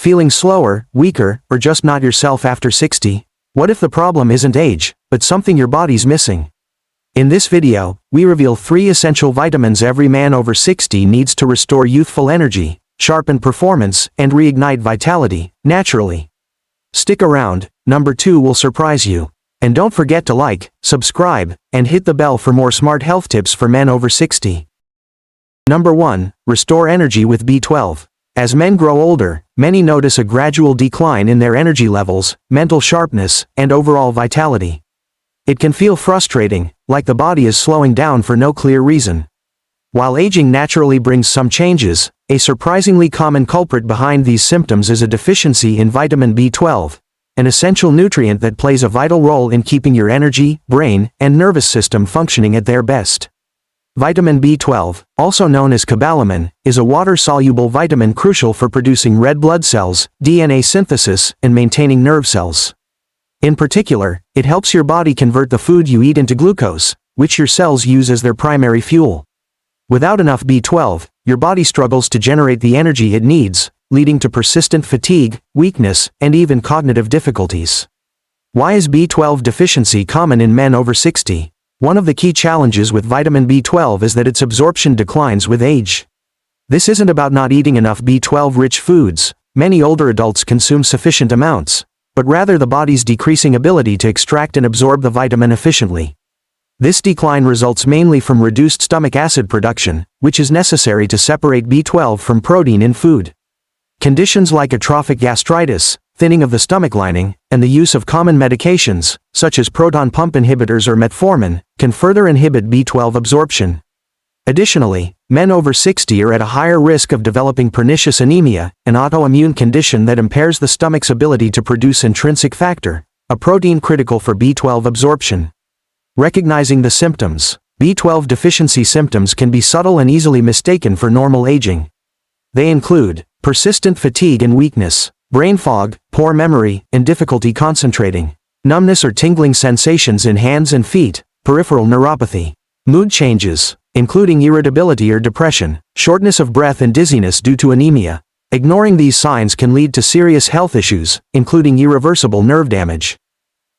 Feeling slower, weaker, or just not yourself after 60? What if the problem isn't age, but something your body's missing? In this video, we reveal 3 essential vitamins every man over 60 needs to restore youthful energy, sharpen performance, and reignite vitality, naturally. Stick around, number 2 will surprise you. And don't forget to like, subscribe, and hit the bell for more smart health tips for men over 60. Number 1, restore energy with B12. As men grow older, many notice a gradual decline in their energy levels, mental sharpness, and overall vitality. It can feel frustrating, like the body is slowing down for no clear reason. While aging naturally brings some changes, a surprisingly common culprit behind these symptoms is a deficiency in vitamin B12, an essential nutrient that plays a vital role in keeping your energy, brain, and nervous system functioning at their best. Vitamin B12, also known as cobalamin, is a water-soluble vitamin crucial for producing red blood cells, DNA synthesis, and maintaining nerve cells. In particular, it helps your body convert the food you eat into glucose, which your cells use as their primary fuel. Without enough B12, your body struggles to generate the energy it needs, leading to persistent fatigue, weakness, and even cognitive difficulties. Why is B12 deficiency common in men over 60? One of the key challenges with vitamin B12 is that its absorption declines with age. This isn't about not eating enough B12-rich foods. Many older adults consume sufficient amounts, but rather the body's decreasing ability to extract and absorb the vitamin efficiently. This decline results mainly from reduced stomach acid production, which is necessary to separate B12 from protein in food. Conditions like atrophic gastritis, thinning of the stomach lining, and the use of common medications, such as proton pump inhibitors or metformin, can further inhibit B12 absorption. Additionally, men over 60 are at a higher risk of developing pernicious anemia, an autoimmune condition that impairs the stomach's ability to produce intrinsic factor, a protein critical for B12 absorption. Recognizing the symptoms. B12 deficiency symptoms can be subtle and easily mistaken for normal aging. They include persistent fatigue and weakness, brain fog, poor memory, and difficulty concentrating, numbness or tingling sensations in hands and feet, peripheral neuropathy, mood changes, including irritability or depression, shortness of breath and dizziness due to anemia. Ignoring these signs can lead to serious health issues, including irreversible nerve damage.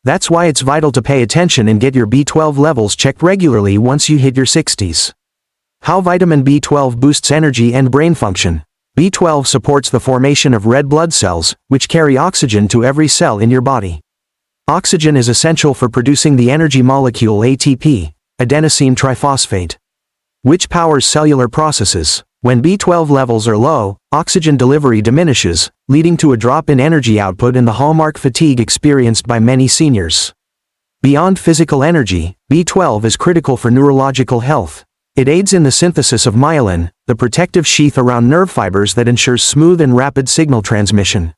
That's why it's vital to pay attention and get your B12 levels checked regularly once you hit your 60s. How vitamin B12 boosts energy and brain function. B12 supports the formation of red blood cells, which carry oxygen to every cell in your body. Oxygen is essential for producing the energy molecule ATP, adenosine triphosphate, which powers cellular processes. When B12 levels are low, oxygen delivery diminishes, leading to a drop in energy output and the hallmark fatigue experienced by many seniors. Beyond physical energy, B12 is critical for neurological health. It aids in the synthesis of myelin, the protective sheath around nerve fibers that ensures smooth and rapid signal transmission.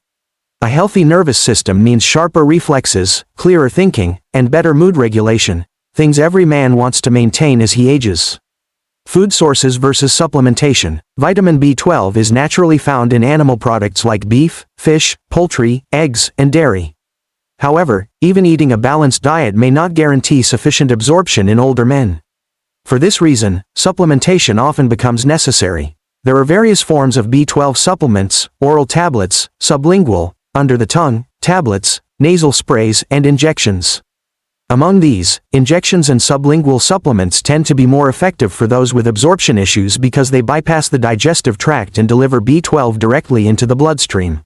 A healthy nervous system means sharper reflexes, clearer thinking, and better mood regulation, things every man wants to maintain as he ages. Food sources versus supplementation. Vitamin B12 is naturally found in animal products like beef, fish, poultry, eggs, and dairy. However, even eating a balanced diet may not guarantee sufficient absorption in older men. For this reason, supplementation often becomes necessary. There are various forms of B12 supplements: oral tablets, sublingual, under the tongue, tablets, nasal sprays, and injections. Among these, injections and sublingual supplements tend to be more effective for those with absorption issues because they bypass the digestive tract and deliver B12 directly into the bloodstream.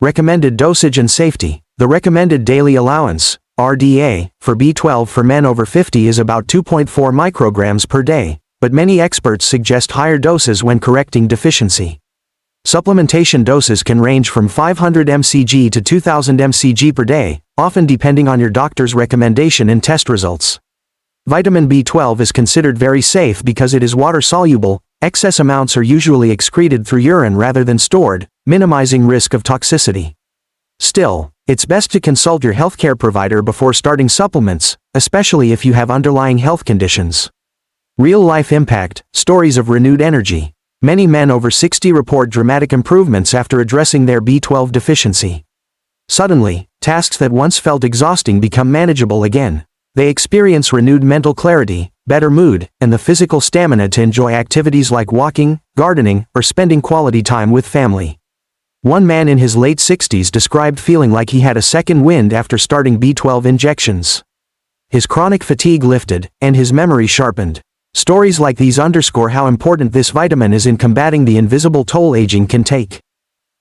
Recommended dosage and safety. The recommended daily allowance, RDA, for B12 for men over 50 is about 2.4 micrograms per day, but many experts suggest higher doses when correcting deficiency. Supplementation doses can range from 500 mcg to 2000 mcg per day, often depending on your doctor's recommendation and test results. Vitamin B12 is considered very safe because it is water-soluble. Excess amounts are usually excreted through urine rather than stored, minimizing risk of toxicity. Still, it's best to consult your healthcare provider before starting supplements, especially if you have underlying health conditions. Real-life impact. Stories of renewed energy. Many men over 60 report dramatic improvements after addressing their B12 deficiency. Suddenly, tasks that once felt exhausting become manageable again. They experience renewed mental clarity, better mood, and the physical stamina to enjoy activities like walking, gardening, or spending quality time with family. One man in his late 60s described feeling like he had a second wind after starting B12 injections. His chronic fatigue lifted, and his memory sharpened. Stories like these underscore how important this vitamin is in combating the invisible toll aging can take.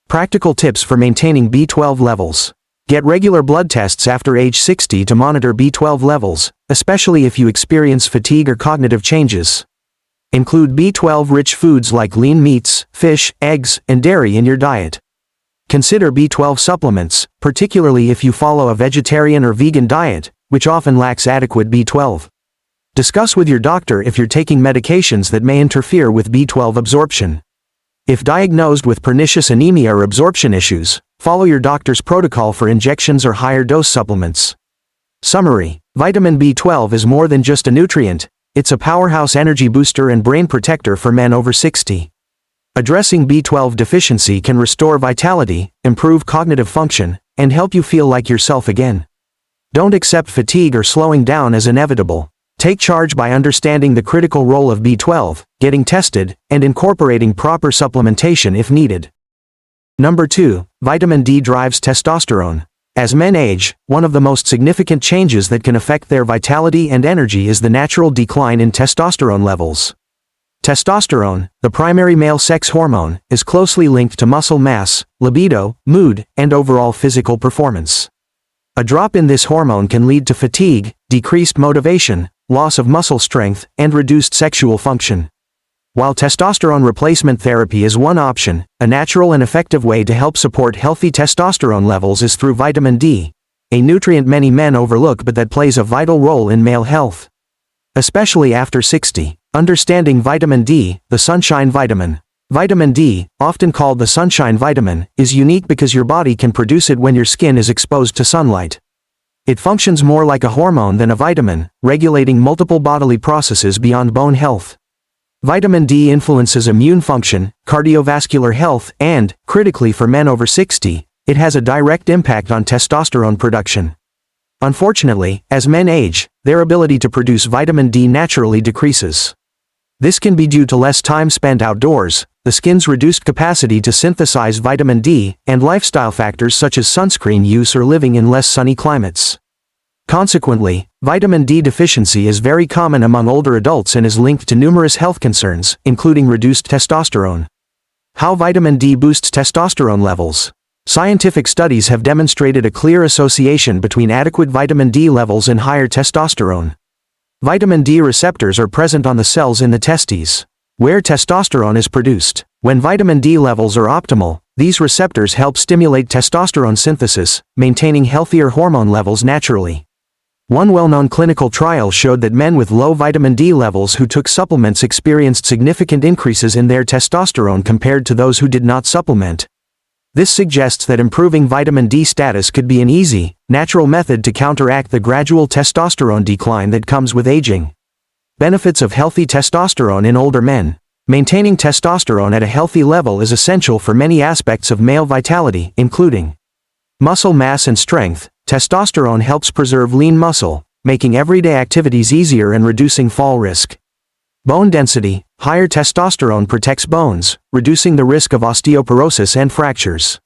Practical tips for maintaining B12 levels. Get regular blood tests after age 60 to monitor B12 levels, especially if you experience fatigue or cognitive changes. Include B12-rich foods like lean meats, fish, eggs, and dairy in your diet. Consider B12 supplements, particularly if you follow a vegetarian or vegan diet, which often lacks adequate B12. Discuss with your doctor if you're taking medications that may interfere with B12 absorption. If diagnosed with pernicious anemia or absorption issues, follow your doctor's protocol for injections or higher dose supplements. Summary: vitamin B12 is more than just a nutrient, it's a powerhouse energy booster and brain protector for men over 60. Addressing B12 deficiency can restore vitality, improve cognitive function, and help you feel like yourself again. Don't accept fatigue or slowing down as inevitable. Take charge by understanding the critical role of B12, getting tested, and incorporating proper supplementation if needed. Number 2. Vitamin D drives testosterone. As men age, one of the most significant changes that can affect their vitality and energy is the natural decline in testosterone levels. Testosterone, the primary male sex hormone, is closely linked to muscle mass, libido, mood, and overall physical performance. A drop in this hormone can lead to fatigue, decreased motivation, loss of muscle strength, and reduced sexual function. While testosterone replacement therapy is one option, a natural and effective way to help support healthy testosterone levels is through vitamin D, a nutrient many men overlook but that plays a vital role in male health. Especially after 60. Understanding vitamin D, the sunshine vitamin. Vitamin D, often called the sunshine vitamin, is unique because your body can produce it when your skin is exposed to sunlight. It functions more like a hormone than a vitamin, regulating multiple bodily processes beyond bone health. Vitamin D influences immune function, cardiovascular health, and, critically for men over 60, it has a direct impact on testosterone production. Unfortunately, as men age, their ability to produce vitamin D naturally decreases. This can be due to less time spent outdoors, the skin's reduced capacity to synthesize vitamin D, and lifestyle factors such as sunscreen use or living in less sunny climates. Consequently, vitamin D deficiency is very common among older adults and is linked to numerous health concerns, including reduced testosterone. How vitamin D boosts testosterone levels. Scientific studies have demonstrated a clear association between adequate vitamin D levels and higher testosterone. Vitamin D receptors are present on the cells in the testes, where testosterone is produced. When vitamin D levels are optimal, these receptors help stimulate testosterone synthesis, maintaining healthier hormone levels naturally. One well-known clinical trial showed that men with low vitamin D levels who took supplements experienced significant increases in their testosterone compared to those who did not supplement. This suggests that improving vitamin D status could be an easy, natural method to counteract the gradual testosterone decline that comes with aging. Benefits of healthy testosterone in older men. Maintaining testosterone at a healthy level is essential for many aspects of male vitality, including muscle mass and strength. Testosterone helps preserve lean muscle, making everyday activities easier and reducing fall risk. Bone density. Higher testosterone protects bones, reducing the risk of osteoporosis and fractures.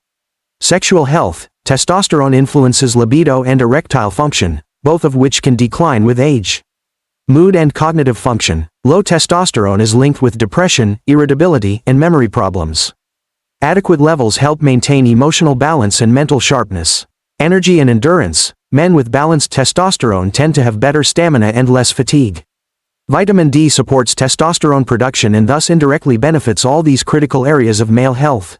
Sexual health. Testosterone influences libido and erectile function, both of which can decline with age. Mood and cognitive function. Low testosterone is linked with depression, irritability, and memory problems. Adequate levels help maintain emotional balance and mental sharpness. Energy and endurance. Men with balanced testosterone tend to have better stamina and less fatigue. Vitamin D supports testosterone production and thus indirectly benefits all these critical areas of male health.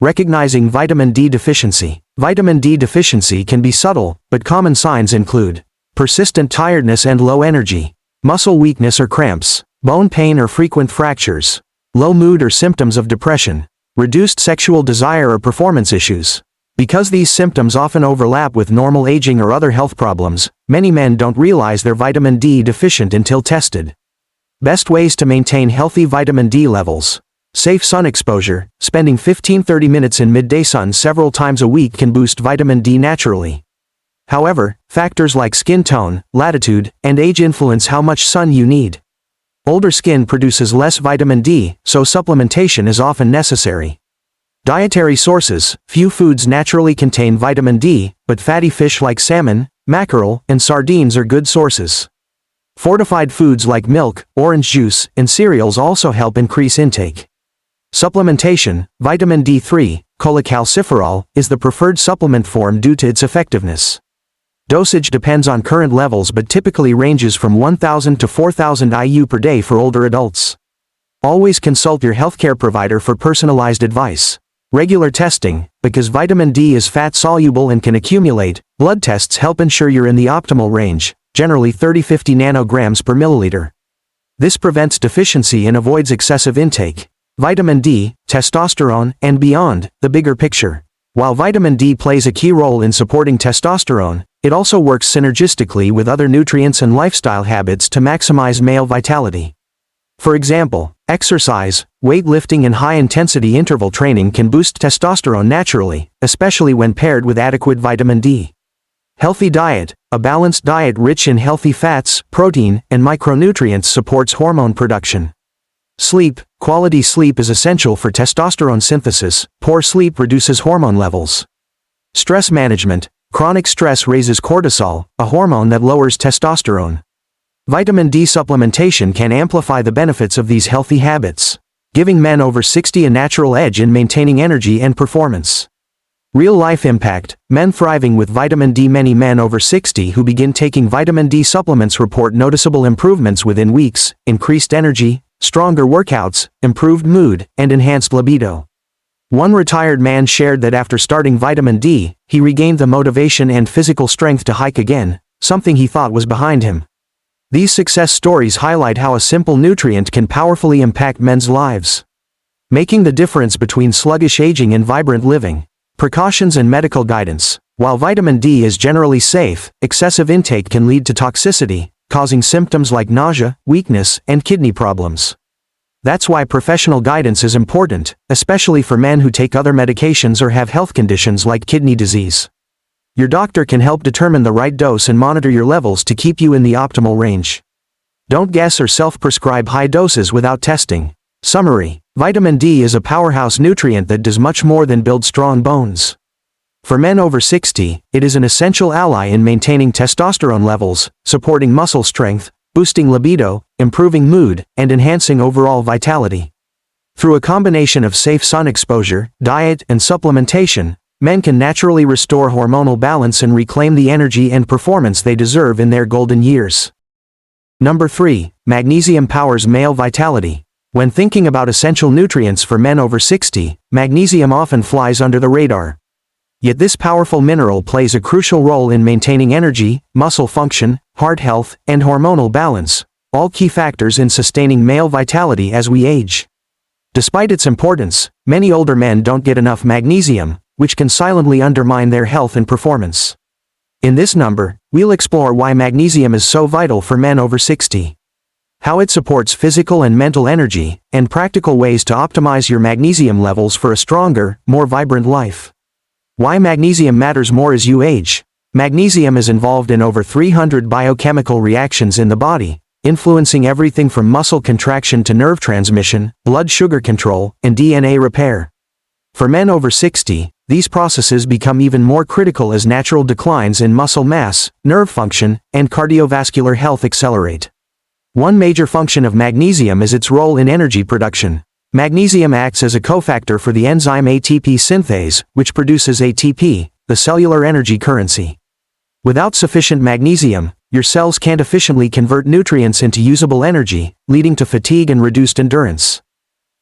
Recognizing vitamin D deficiency. Vitamin D deficiency can be subtle, but common signs include persistent tiredness and low energy, muscle weakness or cramps, bone pain or frequent fractures, low mood or symptoms of depression, reduced sexual desire or performance issues. Because these symptoms often overlap with normal aging or other health problems, many men don't realize they're vitamin D deficient until tested. Best ways to maintain healthy vitamin D levels. Safe sun exposure. Spending 15-30 minutes in midday sun several times a week can boost vitamin D naturally. However, factors like skin tone, latitude, and age influence how much sun you need. Older skin produces less vitamin D, so supplementation is often necessary. Dietary sources: few foods naturally contain vitamin D, but fatty fish like salmon, mackerel, and sardines are good sources. Fortified foods like milk, orange juice, and cereals also help increase intake. Supplementation: vitamin D3, cholecalciferol, is the preferred supplement form due to its effectiveness. Dosage depends on current levels but typically ranges from 1,000 to 4,000 IU per day for older adults. Always consult your healthcare provider for personalized advice. Regular testing: because vitamin D is fat-soluble and can accumulate, blood tests help ensure you're in the optimal range, generally 30–50 nanograms per milliliter. This prevents deficiency and avoids excessive intake. Vitamin D, testosterone, and beyond: the bigger picture. While vitamin D plays a key role in supporting testosterone, it also works synergistically with other nutrients and lifestyle habits to maximize male vitality. For example, exercise, weightlifting, and high-intensity interval training can boost testosterone naturally, especially when paired with adequate vitamin D. Healthy diet: a balanced diet rich in healthy fats, protein, and micronutrients supports hormone production. Sleep: quality sleep is essential for testosterone synthesis. Poor sleep reduces hormone levels. Stress management: chronic stress raises cortisol, a hormone that lowers testosterone. Vitamin D supplementation can amplify the benefits of these healthy habits, giving men over 60 a natural edge in maintaining energy and performance. Real-life impact: men thriving with vitamin D. Many men over 60 who begin taking vitamin D supplements report noticeable improvements within weeks: increased energy, stronger workouts, improved mood, and enhanced libido. One retired man shared that after starting vitamin D, he regained the motivation and physical strength to hike again, something he thought was behind him. These success stories highlight how a simple nutrient can powerfully impact men's lives, making the difference between sluggish aging and vibrant living. Precautions and medical guidance: while vitamin D is generally safe, excessive intake can lead to toxicity, causing symptoms like nausea, weakness, and kidney problems. That's why professional guidance is important, especially for men who take other medications or have health conditions like kidney disease. Your doctor can help determine the right dose and monitor your levels to keep you in the optimal range. Don't guess or self-prescribe high doses without testing. Summary: vitamin D is a powerhouse nutrient that does much more than build strong bones. For men over 60, it is an essential ally in maintaining testosterone levels, supporting muscle strength, boosting libido, improving mood, and enhancing overall vitality. Through a combination of safe sun exposure, diet, and supplementation, men can naturally restore hormonal balance and reclaim the energy and performance they deserve in their golden years. Number 3. Magnesium powers male vitality. When thinking about essential nutrients for men over 60, magnesium often flies under the radar. Yet this powerful mineral plays a crucial role in maintaining energy, muscle function, heart health, and hormonal balance, all key factors in sustaining male vitality as we age. Despite its importance, many older men don't get enough magnesium, which can silently undermine their health and performance. In this number, we'll explore why magnesium is so vital for men over 60, how it supports physical and mental energy, and practical ways to optimize your magnesium levels for a stronger, more vibrant life. Why magnesium matters more as you age. Magnesium is involved in over 300 biochemical reactions in the body, influencing everything from muscle contraction to nerve transmission, blood sugar control, and DNA repair. For men over 60, these processes become even more critical as natural declines in muscle mass, nerve function, and cardiovascular health accelerate. One major function of magnesium is its role in energy production. Magnesium acts as a cofactor for the enzyme ATP synthase, which produces ATP, the cellular energy currency. Without sufficient magnesium, your cells can't efficiently convert nutrients into usable energy, leading to fatigue and reduced endurance.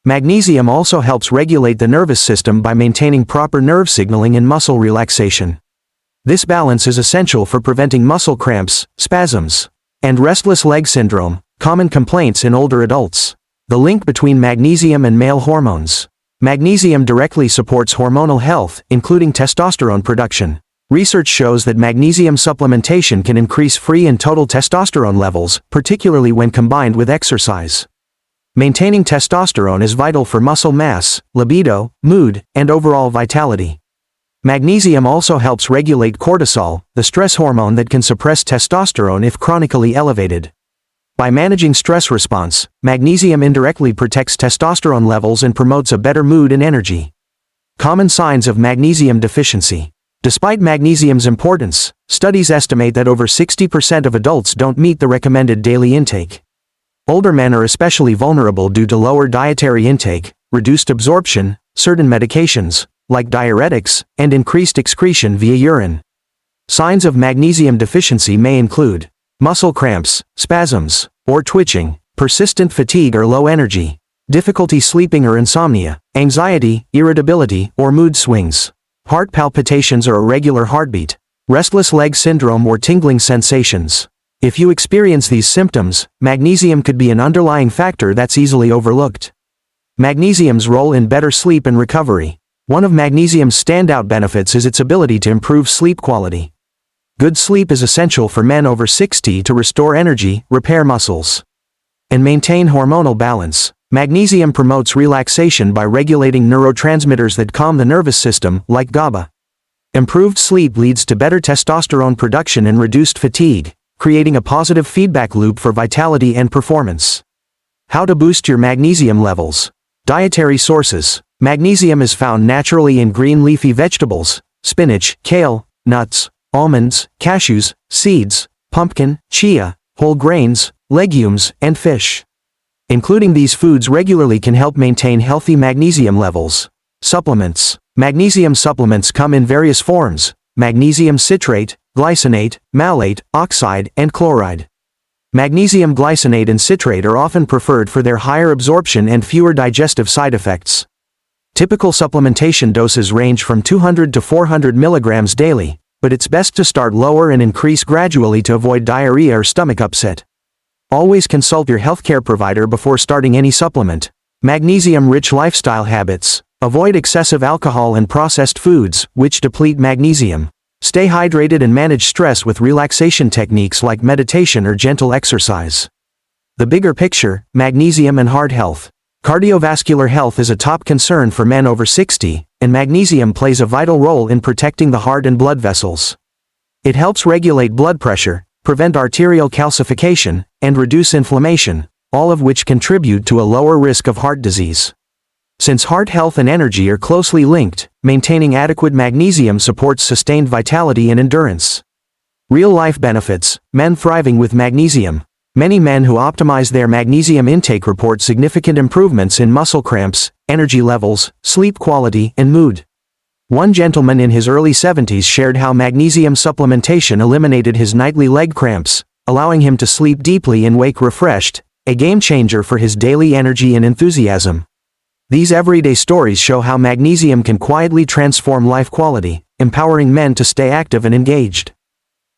Magnesium also helps regulate the nervous system by maintaining proper nerve signaling and muscle relaxation. This balance is essential for preventing muscle cramps, spasms, and restless leg syndrome, common complaints in older adults. The link between magnesium and male hormones. Magnesium directly supports hormonal health, including testosterone production. Research shows that magnesium supplementation can increase free and total testosterone levels, particularly when combined with exercise. Maintaining testosterone is vital for muscle mass, libido, mood, and overall vitality. Magnesium also helps regulate cortisol, the stress hormone that can suppress testosterone if chronically elevated. By managing stress response, magnesium indirectly protects testosterone levels and promotes a better mood and energy. Common signs of magnesium deficiency. Despite magnesium's importance, studies estimate that over 60% of adults don't meet the recommended daily intake. Older men are especially vulnerable due to lower dietary intake, reduced absorption, certain medications, like diuretics, and increased excretion via urine. Signs of magnesium deficiency may include muscle cramps, spasms, or twitching, persistent fatigue or low energy, difficulty sleeping or insomnia, anxiety, irritability, or mood swings, heart palpitations or irregular heartbeat, restless leg syndrome or tingling sensations. If you experience these symptoms, magnesium could be an underlying factor that's easily overlooked. Magnesium's role in better sleep and recovery. One of magnesium's standout benefits is its ability to improve sleep quality. Good sleep is essential for men over 60 to restore energy, repair muscles, and maintain hormonal balance. Magnesium promotes relaxation by regulating neurotransmitters that calm the nervous system, like GABA. Improved sleep leads to better testosterone production and reduced fatigue, creating a positive feedback loop for vitality and performance. How to boost your magnesium levels. Dietary sources. Magnesium is found naturally in green leafy vegetables, spinach, kale, nuts, almonds, cashews, seeds, pumpkin, chia, whole grains, legumes, and fish. Including these foods regularly can help maintain healthy magnesium levels. Supplements. Magnesium supplements come in various forms: magnesium citrate, glycinate, malate, oxide, and chloride. Magnesium glycinate and citrate are often preferred for their higher absorption and fewer digestive side effects. Typical supplementation doses range from 200 to 400 mg daily, but it's best to start lower and increase gradually to avoid diarrhea or stomach upset. Always consult your healthcare provider before starting any supplement. Magnesium-rich lifestyle habits. Avoid excessive alcohol and processed foods, which deplete magnesium. Stay hydrated and manage stress with relaxation techniques like meditation or gentle exercise. The bigger picture: magnesium and heart health. Cardiovascular health is a top concern for men over 60, and magnesium plays a vital role in protecting the heart and blood vessels. It helps regulate blood pressure, prevent arterial calcification, and reduce inflammation, all of which contribute to a lower risk of heart disease. Since heart health and energy are closely linked, maintaining adequate magnesium supports sustained vitality and endurance. Real-life benefits. Men thriving with magnesium. Many men who optimize their magnesium intake report significant improvements in muscle cramps, energy levels, sleep quality, and mood. One gentleman in his early 70s shared how magnesium supplementation eliminated his nightly leg cramps, allowing him to sleep deeply and wake refreshed, a game changer for his daily energy and enthusiasm. These everyday stories show how magnesium can quietly transform life quality, empowering men to stay active and engaged.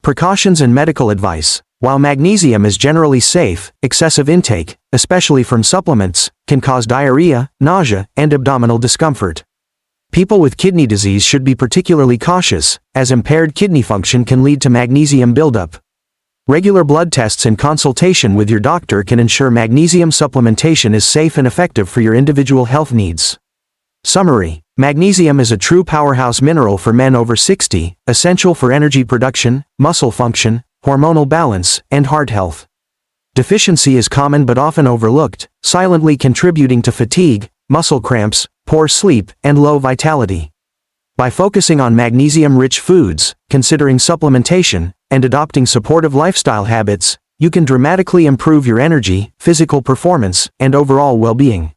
Precautions and medical advice. While magnesium is generally safe, excessive intake, especially from supplements, can cause diarrhea, nausea, and abdominal discomfort. People with kidney disease should be particularly cautious, as impaired kidney function can lead to magnesium buildup. Regular blood tests and consultation with your doctor can ensure magnesium supplementation is safe and effective for your individual health needs. Summary: magnesium is a true powerhouse mineral for men over 60, essential for energy production, muscle function, hormonal balance, and heart health. Deficiency is common but often overlooked, silently contributing to fatigue, muscle cramps, poor sleep, and low vitality. By focusing on magnesium-rich foods, considering supplementation, and adopting supportive lifestyle habits, you can dramatically improve your energy, physical performance, and overall well-being.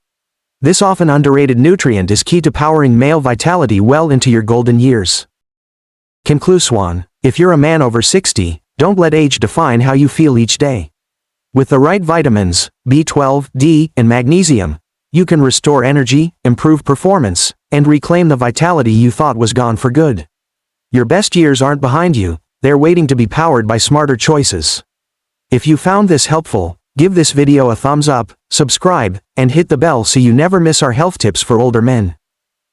This often underrated nutrient is key to powering male vitality well into your golden years. Conclusion: if you're a man over 60, don't let age define how you feel each day. With the right vitamins, B12, D, and magnesium, you can restore energy, improve performance, and reclaim the vitality you thought was gone for good. Your best years aren't behind you, they're waiting to be powered by smarter choices. If you found this helpful, give this video a thumbs up, subscribe, and hit the bell so you never miss our health tips for older men.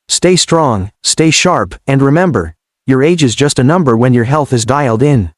Stay strong, stay sharp, and remember, your age is just a number when your health is dialed in.